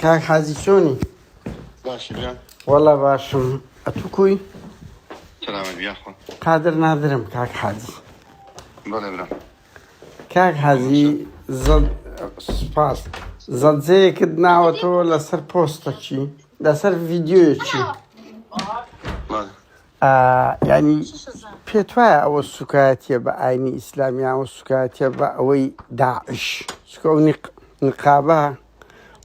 کاک حاجی چۆنی؟ باشی برا وەڵا باشم. ئەتوو کوی؟ سلامت بیاخۆ قادر نادرم کاک حاجی. بەڵێ برا کاک حاجی سپاس زەڵجەیەکت ناوەتەوە لەسەر پۆستەکی لەسەر ڤیدیۆیەکی بەڵێ ینی پێت وایە ئەوە سوکایەتیە بە ئاینی ئیسلامیانەوە سوکایەتیە بە ئەوەی داعش چکە ئەو نقابە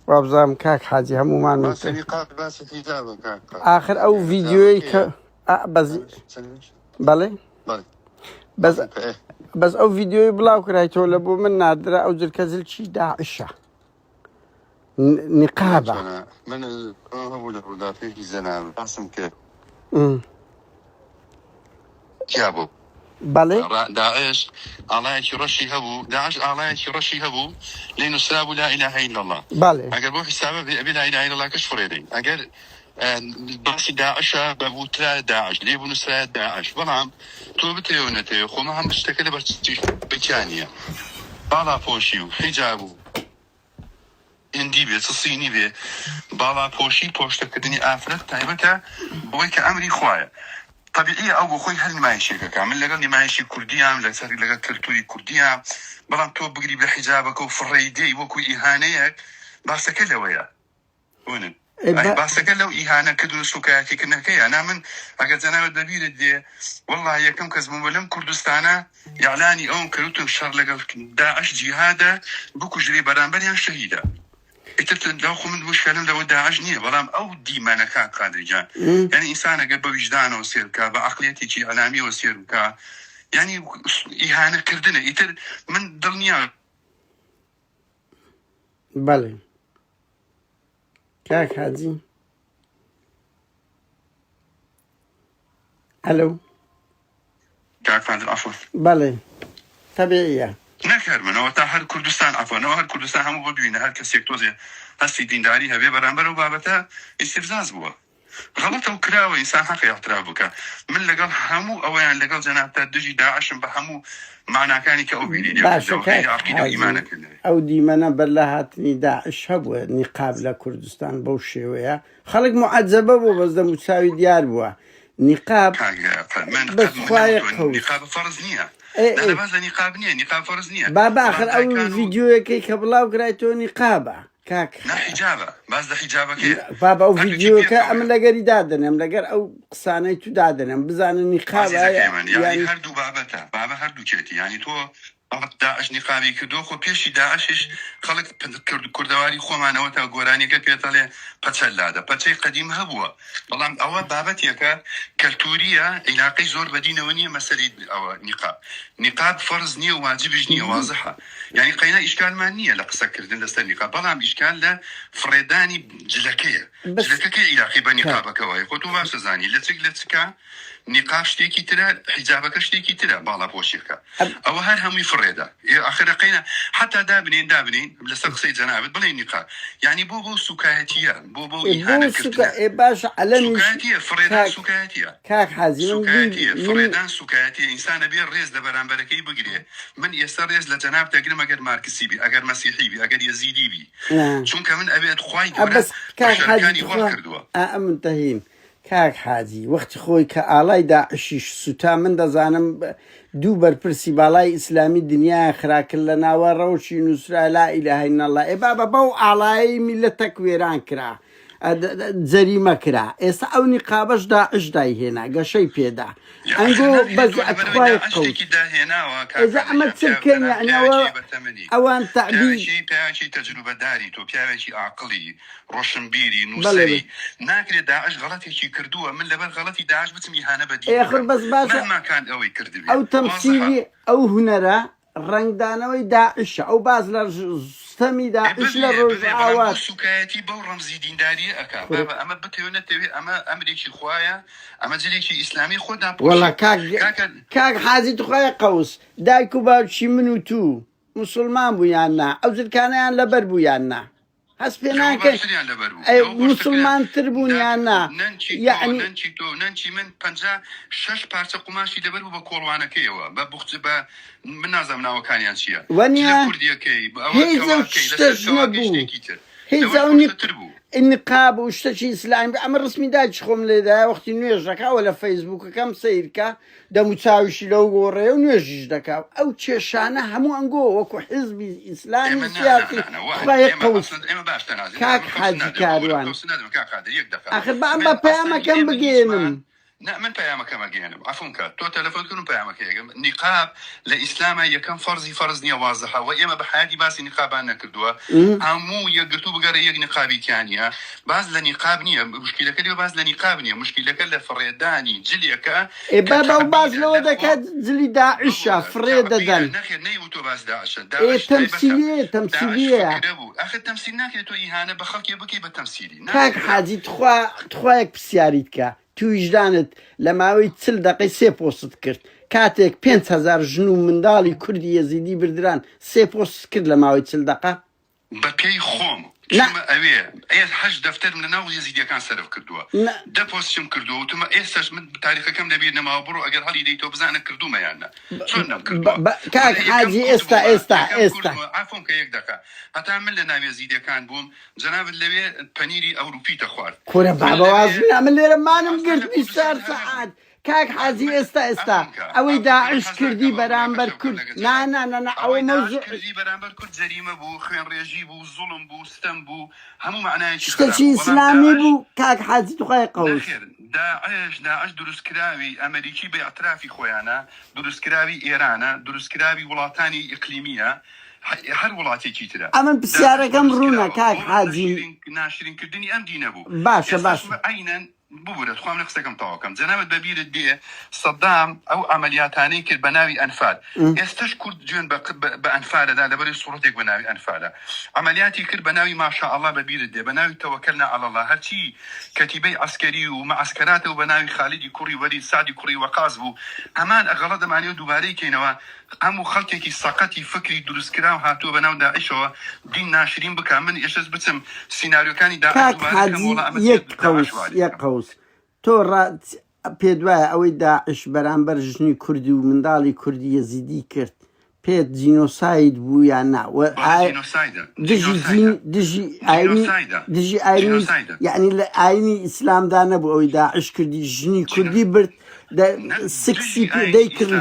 وابزانم کاک حاجی هەمومان باسی نقاب باسی حجابە کاک آخر ئەو ڤیدیۆی کە بەڵێ بەڵێ بەس ئەو ڤیدیۆی بڵاو کرایتەوە لە بۆ من نادرا ئەو جرکە زلکی داعشە نقابە من هەبوو لە ڕووداوێکی زەنان باسم کرد کیا بوو بەڵێ داعش ئاڵایەکی ڕەشی هەبوو داعش ئاڵایەکی ڕەشی هەبوو لێ نووسرابوو لا ئیلاهە ئیلا الله بەڵێ ئەگەر بۆ حسابە ئەبێ لا ئیلاهە ئیلا الله کەش فڕێدەین ئەگەر باسی داعشە بەبووترا داعش لێ بوو نووسرایە داعش بەڵام تۆ بتەوە نەتەوە خۆمە هەم شتەکە لە بەرچیانە باڵا پۆشی و حیجاب و هندی بێ چ سینی بێ باڵا پۆشی پۆشتەکردنی ئافرەت تایبەتە بۆی کە ئەمری خوایە طبیعیە ئەو بۆ خۆی هەر نمایشێکەکە من لەگەڵ نمایشی کوردیام لەسەر لەگەڵ کلتوری کوردیە بەڵام تۆ بگری بە حیجابەکە و فڕێی دێی وەکوی ئیهانەیەک باسەکە لەوەیە ونن باسەکە لەو ئیهانە کە و سوکایەتیکردنەکەیە نا من ئەگەر جەنابەت بەبیرت دێ وەڵڵا یەکەم کەس بووم لەم کوردستانە یاعلانی ئەوم کردوتە شەڕ لەگەڵ داعش جیهادە بکوژری بەرامبەریان شەهیدە لەو خۆ من وشکەلم لەوە داعش نییە بەڵام ئەو دیمانەکە قادریجان یعنی ئینسانەگە بە ویژدانەوە سێر بکە بە عەقڵیەتێکی ئەلامیەوە سێر بکە یعنی ئیهانەکردنە ئیتر من دڵنیا بەڵێ کاک حاجی ئەلۆ کاکفاندر عەفو بەڵێ تەبیعیە نەکرد منەوە تا هەر کوردستان ئەفۆنەوە هەر کوردستان هەموو بۆ دوینە هەر کەسێک تۆزێ هەستی دینداری هەبێ بەرامبەر و بابەتە ئیستیفزاز بووە غەڵەتە و کراوە ئینسان حەقی اعتراف بکە من لەگەڵ هەموو ئەوەیان لەگەڵ جەنابتا دژی داعشم بە هەموو معناکانی کە ئەو بینی ئەو دیمەنە بەرلا هاتنی داعش هەبووە نیقاب لە کوردستان بەو شێوەیە خەڵک معەجەبە بوو بەس دەموچاوی دیار بووە نیقاب نیقاب فەرز نییە باز لە نیقاب نییە نیقاب فەرز نییە بابا آخر ئەو ڤیدیۆیەکەی کە بڵاو کرایتەوە نیقابە کاک حیجابە باز لە حیجابەکەی بابا ئەو ڤیدیۆکە ئەم لەگەری دادەنێم لەگەر ئەو قسانەی تو دادەنێم بزانن نیقاب هەردوو بابەتە بابە هەردوو چێتی ینی تۆ داعش نیقابی کردو خۆ پێشی داعشش خەڵک کوردەواری خۆمانەوە تا گۆرانیەکە پێتەڵێ پەچەلادە پەچەی قەدیم هەبووە بەڵام ئەوە بابەتێکە کەلتوریە عیلاقەی زۆر بەدینەوە نییە مەسەلەی ئەوە نیقاب فەرز نییە و واجبش نییە وازحە یعنی قەینا ئیشکالمان نییە لە قسەکردن لەسەر نیقاب بەڵام ئیشکال لە فڕێدانی جلەکەیە جلەکەکە عیلاقی بە نیقابەکەوەی خۆ تۆ باشە زانی لە چکە نیقاب شتێکی ترە حیجابەکە شتێکی ترە باڵا پۆشیەکە ئەوە هەر هەمووی فڕێدا ئاخرەقەینا حتا دابنین لەسەر قسەی جەنابەت بڵێ نیقاب یعنی بۆ سوکایەتیە بۆ ئیهانەکردن باش سوکایەتیە فڕێدان سوکایەتیە کاک حاجی سوکایەتیە فڕێدان سوکایەتیە ئینسانە بێ ڕێز لە بەرامبەرەکەی بگرێ من ئێستا ڕێز لە جەناب دەگرم ئەگەر مارکسی بی ئەگەر مەسیحی بی ئەگەر یەزیدی بی چونکە من ئەبێت خوای گەورە بەشەرەکانی وا کردووە ئەمنتەهیم کاک حاجی وەختی خۆی کە ئاڵای داعشیش سوتا من دەزانم دوو بەرپرسی باڵای ئیسلامی دنیا خراکرد لە ناوە ڕەوشی نووسرا لا ئیلاهە ئیلا الله بابە بەو ئاڵایی میلەتە کوێران کرا جەریمە کرا ئێستا ئەو نیقابەش داعش دایهێنا گەشەی پێدا ئەنگۆ بەز ئەتخوای قەوت ئێزە ئەمە چرکەن یعنیەوە ئەوان تەعبیر پیاوێکی تەجروبەداری تۆ پیاوێکی عاقڵی ڕۆشنبیری نووسری ناکرێت داعش غەڵەتێکی کردووە من لەبەر غەڵەتی داعش بچم ئیهانە بەدی ئێخر بەس باشە ماکان ئەوەی کردبێ ئەو تەمسیلی ئەو هونەرە ڕنگدانەوەی داعشە ئەو باز لە ستەمی داعش لە ڕۆژ ئاوات سوکایەتی بەو ڕەمزی دینداریە ئەکا بابە ئەمە بتەوێت نەتەوێت ئەمە ئەمرێکی خوایە ئەمە جلێکی ئیسلامی خۆدا وەڵا کاک حاجی توخوای قەوس دایک و باوکی من و تو مسلمان بوویان نا ئەو جرکانەیان لەبەر بوویان نا هەست پێ ناکەن مسلمانتر بوونیان نا یعنی نەنچی من 56 پارچە قوماشی لەبەر بوو بە کۆڵوانەکەیەوە بە بوخت بە من نازەم ناوەکانیان چییە وەنیە هیچ شتەش نەبوو هیچ ئەو النقاب و شتێکی ئیسلامی ئەمە ڕسمی داچ خۆم لێدایە وەختی نوێژەکەەوە لە فەیسبووکەکەم سیرکە دەموچاویشی لەو گۆڕێ و نوێژیش دەکاو ئەو کێشانە هەموو ئەنگۆ وەکو حیزبی ئیسلامی سیاسی خی قەوس کاک حاجی کاروان ئاخر بە ئەم بە پەیامەکەم بگێنم لا من بيامك ما جينا عفونك تو تلفون كنوا بيامك يا نقاب لإسلام يكن فرض نية واضحة وإما بحادي باس نقاب أنا كدوا همو يقطو بقرا يق نقابي تانية باز لنقاب نية مشكلة كده باز لنقاب نية مشكلة كده فريداني جليك بابا وباز لو ذاك جلي داعش فريدة دان نخير نيوتو باز داعش تمثيلية أخي تمثيل ناكل تو إهانة بخلك يبكي بالتمثيلي كاك حاجي تخواك بسياريتك تو وجدانت لە ماوەی 40 دقەی 3 پۆست کرد کاتێک 5,000 ژن و منداڵی کوردی یەزیدی بردران 3 پۆست کرد لە ماوەی 40 دقە بەپێی خۆم ئەوێ هەش دەفتەر منە ناو یەزیدیەکان سەرف کردووە دە پۆستم کردووە وتمە ئێستاش من تاریخەکەم لەبیر نەماوە بڕۆ ئەگەر هەڵی دەیتەوە بزانە کردومەیانە چۆن نەکردووە کاک حاجی ئێستا ئافۆم کە یەک دەکە هەتا من لە ناو یەزیدیەکان بووم جەنابەت لەوێ پەنیری ئەوروپی دەخوارد کورە بابەوازبینا من لێرە مانم گرت 24 سەعات كاك حاجي استا اوي داعش كردي برامبر كرد نا او موضوع كردي برامبر كرد جريمه بو خوين ريجي بو ظلم بو ستم بو همو معناه شي اسلامي بو كاك حاجي تخاي قوس داعش دروس كراوي امريكي باعترافي خويانا دروس كراوي ايران دروس كراوي ولاتاني اقليميه هر وڵاتێکی ترە ئەمن پرسیارەکەم ڕوونە کاک حاجی ناشرینکردنی ئەم دینە بوو باشە عینەن ببورە خۆم لە قسەکەم تەواوکەم جەنابەت بەبیرت دێ سەدام ئەو ئەمەلیاتانەی کرد بە ناوی ئەنفال ئێستش کورد جوێن بە ئەنفالەدا لەبەری سوڕەتێک بە ناوی ئەنفالە ئەمەلیاتی کرد بە ناوی ماشاءالله بەبیرت دێ بە ناوی تەوەکەلنا عەلە الله هەرچی کەتیبەی عەسکەری و مەعسکەراتە و بە ناوی خالیدی کوڕی وەلید سعدی کوڕی وەقاز بوو ئەمان ئەغەڵە دەمانێ و دووبارەی کەینەوە ئەم و خەڵکێکی سەقەتی فکری دروستکرا و هاتووە بە ناو داعشەوە دین ناشرین بکە من ئێشەش بچم سیناریۆکانی داعش یەک قەوس تۆ پێ دوایە ئەوەی داعش بەرامبەر ژنی کوردی و منداڵی کوردی یەزیدی کرد پێت جینۆساید بوو یان نا دژی ئاینی یعنی لە ئاینی ئیسلامدا نەبوو ئەوەی داعش کردی ژنی کوردی برد سکسی پێدەی کرد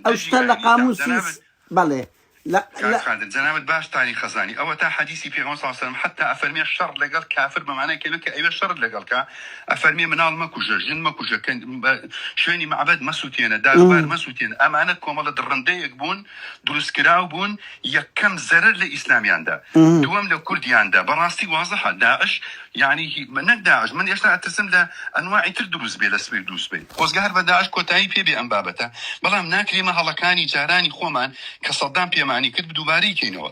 ئەو شتە لە قاموسی بەڵێ لا جنابت باش تاريخ خزاني او تا حديثي في صلى الله عليه وسلم حتى افرمي الشر لقال كافر بمعنى كلمه ايوه الشر لقال كا افرمي منال مكوجه جن مكوجه كان شويني معبد مسوتينا داربار مسوتينا امانه كومل درندي يقبون دروس كراو بون يكم زرر لاسلامي عنده دوام لكردي عنده براستي واضحه داعش يعني من داعش من يشتغل تسم له انواع تدرس بلا سبيل دوس بي وزغار بداعش كوتاي بي انبابته بلا مناكري ما هلكاني جاراني خومان كصدام بي معني كتب دوباري كينو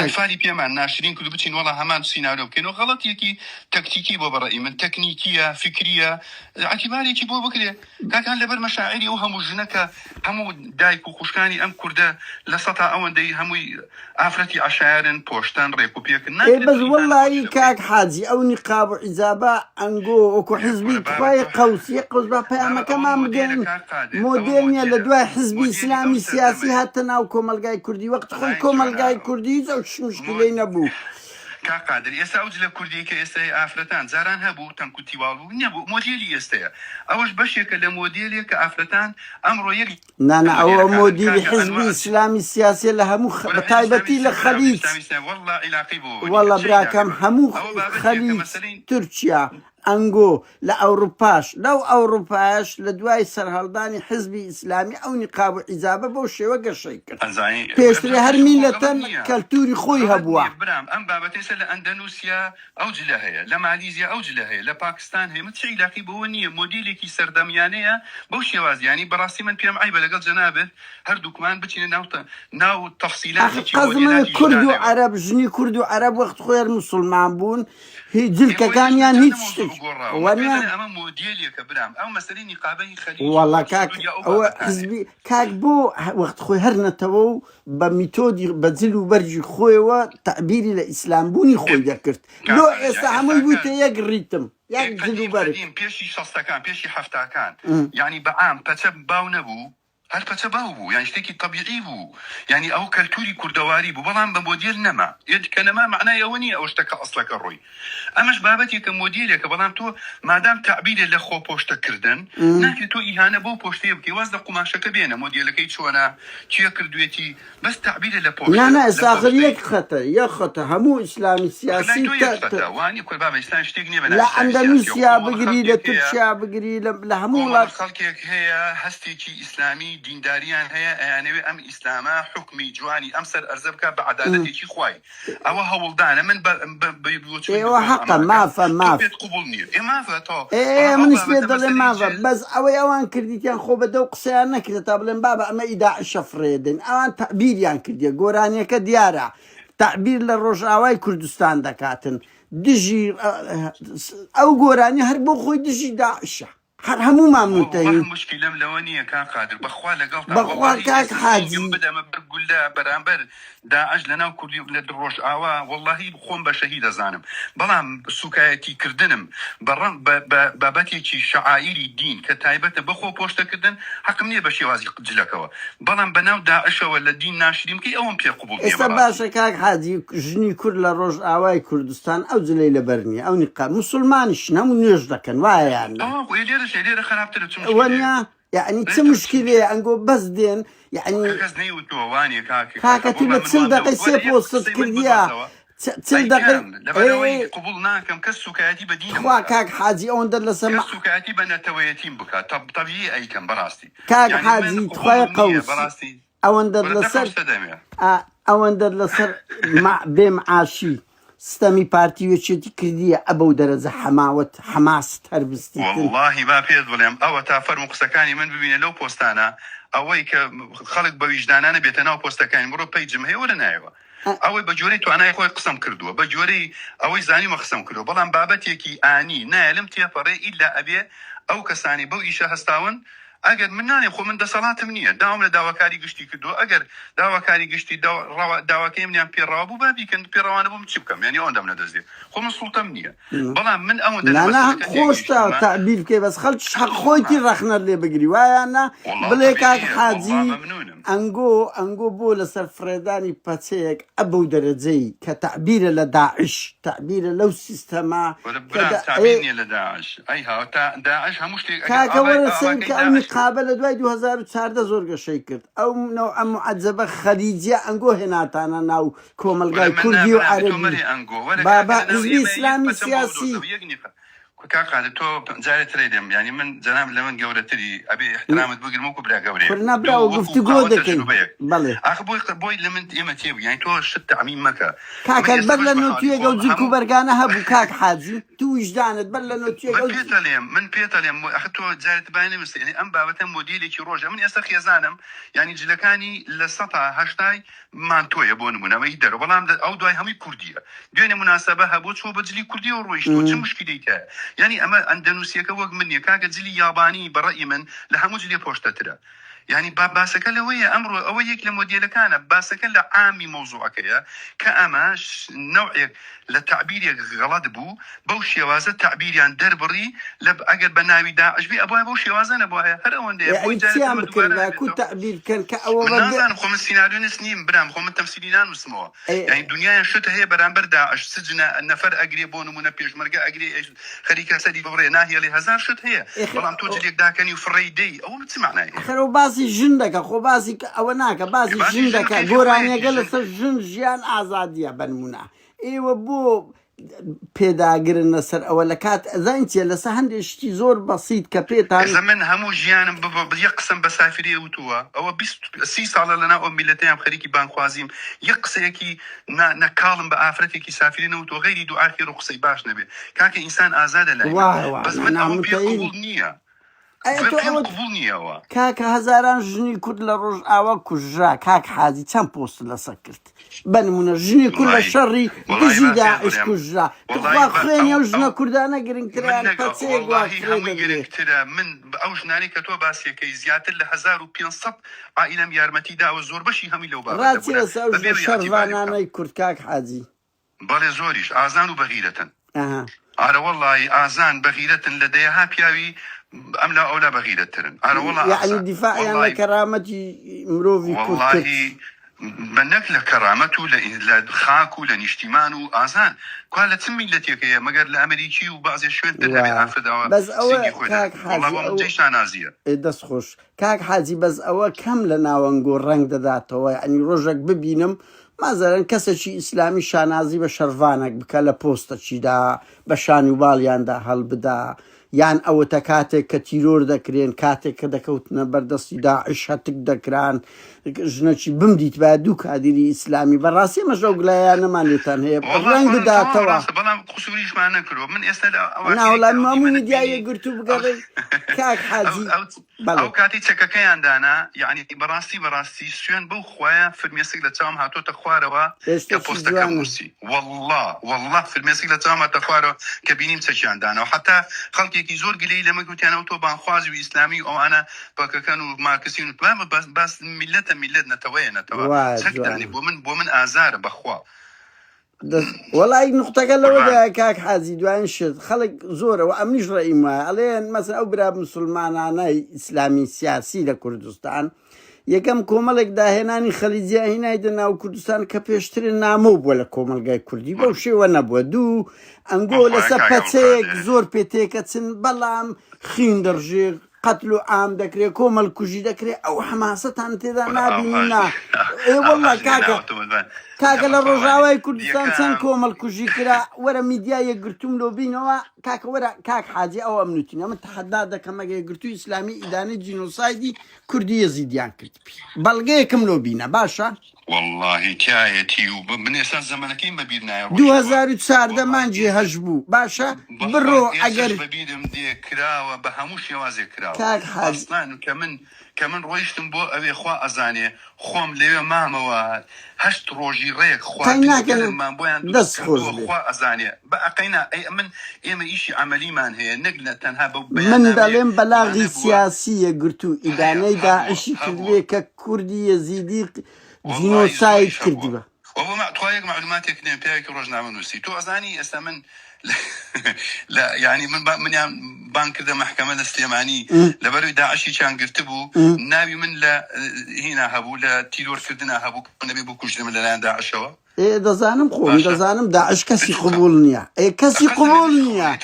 الفالي بي مع ناشرين كتب بتين والله همان سيناريو كينو غلط يكي تكتيكي بو برأي من تكنيكيه فكريه اعتباري كي بو بكري كان لبر مشاعري وهم جنك هم دايك وخشكاني ام كرده لسطا اون دي هم افرتي عشائر بوشتان ريبوبيك بس والله كاك حاجي او نقاب عزابه انجو وكو حزبي خوي قوسي قوس بابا كمان موديلني لدواء حزبي اسلامي سياسي حتى ناو كوملغاي كردي وقت خوي كوملغاي كردي زوج مشكله نبو كقادر يساوج لكردي كيسا افرتان زاران هبو تنكتي والو نبو موديلي يستيا اوش بشيك لموديلي كافرتان امرو يجي نا او موديلي حزبي اسلامي سياسي لها طيبتي لخليج والله الى قيبو والله براكم همو خليج تركيا انجو لاوروباش لو اوروباش لدواي سرهلداني حزبي اسلامي او نقاب عزابه بوشي وقشيك بيشتري هر ملة كالتوري خوي هبوا برام ام بابتي لاندونيسيا او جلاهيه لماليزيا او جلاهيه لباكستان هي متشي لاقي بونيه موديلي كي سردميانيه بوشي واز يعني براسي من بيام عيبه لقل جنابه هر دوكمان بتشي ناو تفصيلات قزم كرد وعرب جني كرد وعرب وقت خويا المسلمان بون هي جلك كان يعني هيك وانا امام موديلي كبرام او مسألة نقابي خليج والله كاك هو حزبي كاك بو وقت خوي هرنا تو بميثودي بزلو برجي خوي وتعبيري للاسلام بوني خوي ذكرت لو استعمل بوت ياك الريتم ياك زلو برج بيشي شصتا كان بيشي حفتا كان يعني بعام بتب باو نبو هەرپەچە باو بوو یان شتێکی طبیعی بوو یعنی ئەو کەلتوری کوردەواری بوو بەڵام بە مۆدیل نەما کە نەما معنای ئەوە نیە ئەو شتەکە ئەسڵەکە ڕووی ئەمەش بابەتێکە مۆدیلێکە بەڵام تۆ مادام تعبیرێ لە خۆ پۆشتەکردن ناکرێت تۆ ئیهانە بۆ پۆشتەیە بکەی واز لە قوماشەکە بێنە مۆدیلەکەی چۆنە چیە کردوێتی بەس تعبیرێ لە پۆشتە نه ئێساخر یەک خەتە هەموو ئیسلامی سیاسی وانی کورد بابە ئیسلام شتێک نییە لە ئەندەنوسیا بگری لە تورکیا بگری لە هەموو وڵات خەڵکێک هەیە هەستێکی ئیسلامی دینداریان هەیە ئەیانەوێ ئەم ئیسلامە حکمی جوانی ئەم سەر ئەرزە بکە بە عەدالەتێکی خوای ئەوە هەوڵدانە من ئێوە حەقە مافە قبول نییە مافە تۆ منش پێ دەڵێ مافە بەس ئەوەی ئەوان کردیتیان خۆ بە دەو قسەیان نەکرێت تا بڵێن بابە ئەمە ئیداعشە فڕێدن ئەوان تەعبیریان کردیە گۆرانیەکە دیارە تعبیر لە ڕۆژئاوای کوردستان دەکاتن دژی ئەو گۆرانی هەر بۆ خۆی دژی داعشە هەر هەموومان متەهیم مشکلەم لەوە نییە کاک قادر بەخوا لەگەڵ بەخوا کاک حاجی بدەمە بەرگولە بەرامبەر داعش لەناو کوردی لە ڕۆژئاوا وەڵڵاهی خۆم بە شەهید دەزانم بەڵام سوکایەتی کردنم بەڕەنگ بابەتێکی شەعائیری دین کە تایبەتە بەخۆ پۆشتەکردن حەقم نییە بە شێوازی جلەکەوە بەڵام بەناو داعشەوە لە دین ناشریم کەی ئەوم پێ قبول نییە ئێستا باشە کاک حاجی ژنی کورد لە ڕۆژئاوای کوردستان ئەو جلەی لەبەر نییە ئەو نیقاب موسڵمانیشن هەموو نوێژ دەکەن وایەیان لێرە خراپترە وەنیا یعنی چه مشکلەیە ئەنگۆ بەس دێن یعنی کاکە تو لە 40 دقەی 3 پۆستت کردیە 40 دقەی قبول ناکەم کەس سوکایەتی بە دینم خوا کاک حاجی ئەوەندە لەسەر سوکایەتی بە نەتەوەیەتیم بکات طبیعی ئەیکەم بەڕاستی کاک حاجی توخوای قەوس ئەوەندە لەسەر بێمعاشی ستەمی پارتیوێکێتی کردیە ئەبەو دەرەجە حەماوەت حەماست هەر بستی واللهی با پێت بڵێم ئەوە تا فەرمو قسەکانی من ببینە لەو پۆستانە ئەوەی کە خەڵک بە ویژدانانە بێتە ناو پۆستەکانی بڕۆ پەیجم هەیە وەرە نایەوە ئەوەی بە جۆرەی توانای خۆی قسەم کردووە بە جۆرەی ئەوەی زانیمە قسەم کردووە بەڵام بابەتێکی ئانی نایلم تێپەڕێ ئیلا ئەبێ ئەو کەسانی بەو ئیشە هەستاون ئەگەر من نانێ خۆ من دەسەڵاتم نییە داوام لە داواکاری گشتی کردووە ئەگەر داواکاری گشتی داواکەی منیان پێڕاوە بوو بابیکەن پێڕەوانە بووم چی بکەم یعنی ئەوەندەم نەدەستێ خۆ من سوڵتەم نییە بەڵام من ئەوەندە خۆشتا تەعبیر بکەی بەس خەڵک حەق خۆیتی ڕەخنەت لێ بگری وایانە بڵێ کاک حاجی ئەنگۆ بۆ لەسەر فرێدانی پەچەیەک ئەبەو دەرەجەی کە تەعبیرە لە داعش تەعبیرە لەو سیستەما لە داعش ئەی داعش هەموو شتێک کاکە وەرە سەیر کە ئەو نقابە لە دوای 2014 زۆر گەشەی کرد ئەو ئەم معجەبە خەلیجە ئەنگۆ هێناتانە ناو کۆمەلگای کوردی و عەرەبی بابا حیزبی ئیسلامی سیاسی کاقادە تۆ جارێ ترێ دێم ینی من جەناب لە من گەورەتری ئەبێ احترامت بگرم وەکو برا گەورەیە نەبراوە گفتوگۆ دەکەین بەڵێ ئاخ بۆی لە من ئێمە تێبوو یانی تۆ شت تەعمیم مەکە کاکە بەر لە نۆتوێگە و جوک و بەرگانە هەبوو کاک حاجی تو ویژدانت بەر لە نۆتوێگە من پێتەڵێم ئەخ تۆ جارێت باێ مستنی ئەم بابەتە مۆدیلێکی ڕۆژە من ئێستا خێزانم ینی جلەکانی لە 180 مانتۆیە بۆ نمونەوەی دەرە بەڵام ئەو دوای هەمووی کوردیە دوێنێ مناسبە هەبوو چۆ بە جلی کوردی و ڕۆیشتەوە چه مشکلەیە یعنی ئەمە ئەندەنوسیەکە وەک منیە کاکە جلی یابانی بەڕەئی من لە هەموو جلی پۆشتەترە یعنی باسەکە لەوەیە ئەمڕۆ ئەوە یەک لە مۆدیلەکانە باسەکە لە عامی مۆزوعەکەیە کە ئەمەش نەوعێک لە تعبیرێک غەڵەت بوو بەو شێوازە تعبیریان دەربڕی لە ئەگەر بە ناوی داعشبی ئەبووە بەو شێوازە نەبووە هەر ئەوەندەیە تعبیر کە ئەوە نازانم خۆ من سیناریۆ نست نیم برام خۆ من تەمسیلی نانووسمەوە یعنی دنیای شت هەیە بەرامبەر داعش سجنە نەفەر ئەگرێ بۆ نمونە پێشمەرگە ئەگرێ خەریکە سەری بڕێ ناهێڵی هەزار شت هەیە بەڵام تۆ جلێک داکەنی و فڕێی دەی ئەوە چ معنایە خەرەوە باسی ژن دەکە خۆ باسی ئەوە ناکە باسی ژن دەکە گۆرانیەکە لەسەر ژن ژیان ئازادیە بنمونە ئێوە بۆ پێداگرن لەسەر ئەوە لە کات ئەزانچیە لەسەر هەندێشتی زۆر بەسیت کە پێتان من هەموو ژیانم یەک قسم بە سافری وتووە ئەوە 30 ساڵە لەناو ئەو میلەتەیان خەریکی بانخوازیم یەک قسەیەکی نەکاڵم بە ئافرەتێکی سافری نەوتوە غەیری دوعا خێر و قسەی باش نەبێ کاکە ئینسان ئازادە لای بەس من ئەوە پێ قبول نییە کاکە هەزاران ژنی کورد لە ڕۆژئاوا کوژرا کاک حاجی چەند پۆست لەسەر کرد بنمونە ژنی کورد لە شەڕی دژی داعش کوژرا خوا خوێنی ئەو ژنە کوردانە گرنگتریان پەچەیەک گرنگترە من ئەو ژنانی کە تۆ باسیەکەی زیاتر لە 1500 عائیلەم یارمەتی داوە زۆر بەشی هەمی لەو ڕاتی لەسەر شەڕوانانەی کورد کاک حاجی بەڵێ زۆریش ئازان و بەغیرەتن ئارە وەڵڵی ئازان بەغیرەتن لە دەیەها پیاوی ام لا او لا بغير الترن انا والله يعني دفاع يعني كرامتي مروفي والله منك لكرامته لخاكو لنشتمانو آزان قال تسمي لتيك يا مگر لأمريكي وبعض شوين تلهبي عفدا بس أول كاك حازي والله بمجيش نازية دس خوش كاك حازي بس أول كم لنا ونقول رنگ داته يعني رجك ببينم مثلا كسشي إسلامي شانازي بشرفانك بكلا بوستا شي دا بشاني باليان دا هل بدا يعني أو تكاتك كتيرور دكرين كاتك كدكوتنا بردستي داعش هتك دكران جنشي بمديت بعدوك هذه إسلامي براسي مشوق لا أنا ما نتان هي رنگ دا توا بلا خسوريش ما نكرو من أسأل أنا ولا ما ميديا يقرتو بقري كاك حازي أو كاتي تكاكي عندنا يعني براسي سوين بو خوايا في المسيق لتام هاتو تخواروا كبوستا كمرسي والله في المسيق لتام تخواروا كبينيم تشي عندنا وحتى خلقي كي زور قليل لما قلت أنا أوتو بانخوازي وإسلامي أو أنا كانوا ماركسين بس ملتنا توينا توا سكت يعني بومن آزار بخوا والله نقطة قال له كاك حازي دوان شد خلق زوره وأمنيش رأي ما عليه مثلا أو براب مسلمان أنا إسلامي سياسي لكردستان يكم كوملك دا هناني خليجي هنا يدنا وكردستان كبيشتري ناموب ولا كومل جاي كردي بوشي ونبوا دو أنقول سبتيك زور بيتيك تسن بلام خين درجي قتلوا عام دكري كومل كوجي دكري أو حماسة أنت ذا نابينا إيه والله كاكا للرجاوي كردستان سن كومل كوجي كرا ورا ميديا يقرتم لو بينوا كاكا ورا كاك حاجي أو أمنتين أما تحداد كما يقرتو إسلامي إداني جينوسايدي كردي يزيديان كرتبي بلغي كم لو بينا باشا والله كايتي ومن اساس زمانكين ما بيدنا 2004 مانجي هجبو باشا برو اگر ببيدم دي كراوه بهموش يوازي كراوه كاك حاج اصلا كمن رويشتم بو ابي خوا ازاني خوم لي ماما هشت روجي ريك خوا ما بوين دس خوا ازاني بقينا اي من شيء عملي مان هي نقلنا تنها من دلم بلاغي سياسيه قرتو اداني داعش كلبيك كردي يزيدي جينوسايد كردبه وهو مع تخيل معلوماتك كنا بيك رجنا من نسي تو أزاني استمن لا يعني من يعني بانك ذا محكمة السليماني لبرو داعشي كان قرتبو نابي من لا هنا هبو لا تيلور كردنا هبو نبي بوكوش من لا داعشوا إيه دزانم داعش كسي قبولنيا إيه كسي قبولنيا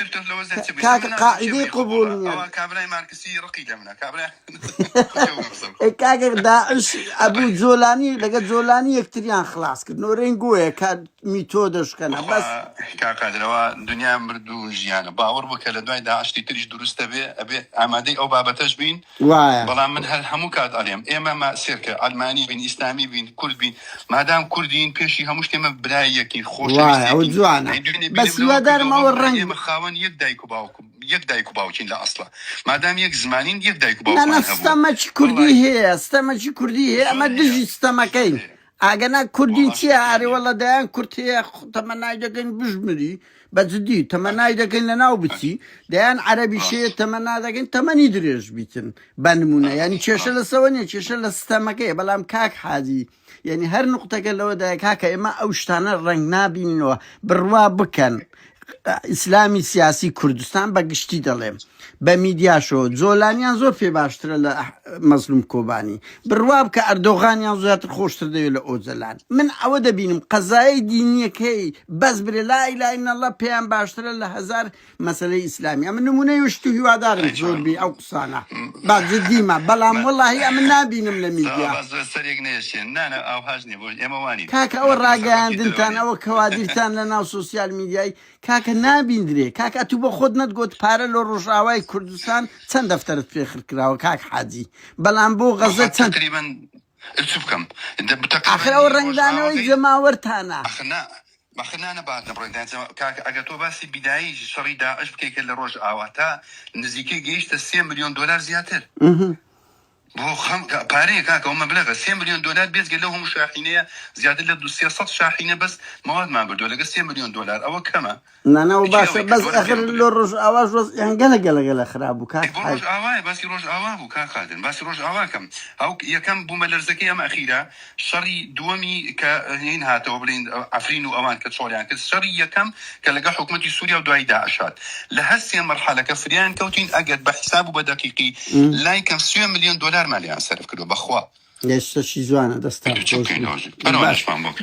كاك قاعدة قبولنيا كابراي ماركسي رقيلة منها كابراي إيه كاك داعش أبو زولاني لقد زولاني يكتريان خلاص كنو رينجوه كاد ميتودش كنا بس كاكا دروا دنيا مردو جيانا باور بكلا دواي داعش تيجي درست أبي عمادي أو بابتش بين بلا من هالهمو كاد عليهم إما ما سيرك ألماني بين إسلامي بين كرد بين ما دام كردين بيشي هموش كما برايك خوش بس يودار ما ورنج مخاون يك باوكين لا أصلا ما دام يك زمانين يك باوكين أنا استمج كردي هي أما دجي استمكين أجنا كردين تياري والله دان كرتي تمنى دقين بجمري بزدي تمنى دقين لنا وبتي دان عربي شيء تمنى دقين تمني دريج بيتن بنمونا يعني تشيشل سواني تشيشل استمكي بلام كاك حازي يعني هر نقطة قالوا ده كاكا إما أوشتانا الرنگ نابينوا بروا بكن إسلامي سياسي كردستان بقشتي دلهم بميدياشو زولانيان زور في باشتر مظلوم كوباني برواب كأردوغانيان زوات خوشتر ديو لأوزلان من عودة بينم قضايا دينية كي بس بري لا إله إلا الله بيان باشتر لهزار مسألة إسلامية من نمونه يشتو يوادارم زور بي أو قصانا بعد زديما بلام والله أمن نابينم لميديا كاكا أو الراقيان دنتان أو كوادرتان لنا وسوسيال ميدياي كاكا نابين دري كاكا تو بخود ندقوت بارلو رجاوي كردستان چند دفترت فيخر كراو كاك حاجي بلان بو غزة تقريبا السبكم آخر أو الرنجدانوي زماورتانا أخنا أنا بعد نبرد كاك أجتوا بس بداية شري داعش بكيك اللي روج أواتا نزيكي جيش $3 مليون زيادة بۆ خەم پارەیە کاکە ئەو مەبلەغە 3 ملیۆن دلار بێزگە لەو هەموو شاحینەیە زیاتر لە 300 شاحینە بەس ماوەتمان بردووە لەگە 3 ملیۆن دلار ئەوە کەمە نانەوە باشە بەس ئەخر لە ڕۆژ ئاواش وەزعیان گەلە خراپ بوو کاک ڕۆژ ئاوایە باسی ڕۆژ ئاوا بوو کاکادن باسی ڕۆژ ئاواکەم ئەو یەکەم بوومە لەرزەکەی ئەمە ئەخیرە شەڕی دووەمی کە هین هاتەوە بڵین ئەفرین و ئەوان کە چۆڵیان کرد شەڕی یەکەم کە لەگە حکوومەتی سووریا و دوای داعشات لە هەر سێ مەرحەلەکە فریان کەوتین ئەگەر بە حساب و بە دەقیقی لای کەم 3 ملیۆن دلار مالیان سەرف کردو بەخوا لێشتەشی جوانە دەستا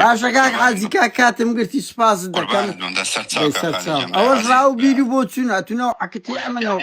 باشە کاک حاجی کاک کاتم گرتی سوپاس دەکەم ئەوەش ڕاو بیر و بۆ چوونە تونەوە عەکەتی ئەمەنەوە